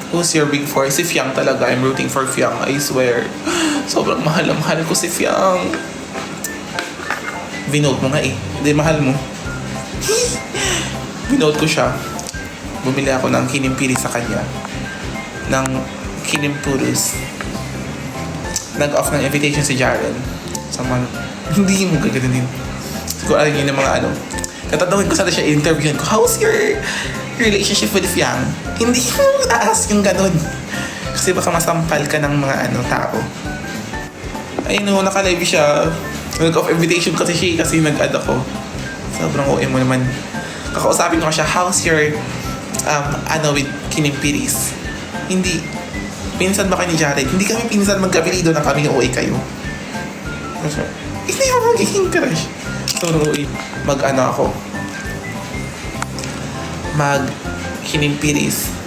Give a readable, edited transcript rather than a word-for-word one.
Who's your big four? Si Fiang talaga. I'm rooting for Fiang. I swear. Sobrang mahal na mahal ko si Fiang. Binote mo nga eh. Hindi, mahal mo. Binote ko siya. Bumili ako ng kinimpiri sa kanya. Ng kinimpurus. Nag-off ng invitation si Jaren. Sa mga... Hindi mo gaganin. Siguro alam yun ng mga ano. Tatanungin ko sana siya, interviewin ko, how's your relationship with Fiang? Hindi mo ask yung ganun. Kasi baka masampal ka ng mga ano tao. Ayun no, naka-live siya. Nag-off invitation kasi siya kasi nag-add ako. Sobrang OM mo naman. Kakausapin ko siya, how's your with kinimpiris? Hindi. Pinsan ba kayo ni Jared? Hindi kami pinsan, magkapilido na kami, OA kayo. Hindi mo magiging crush. So, mag-ano ako. Mag-kinimpiris.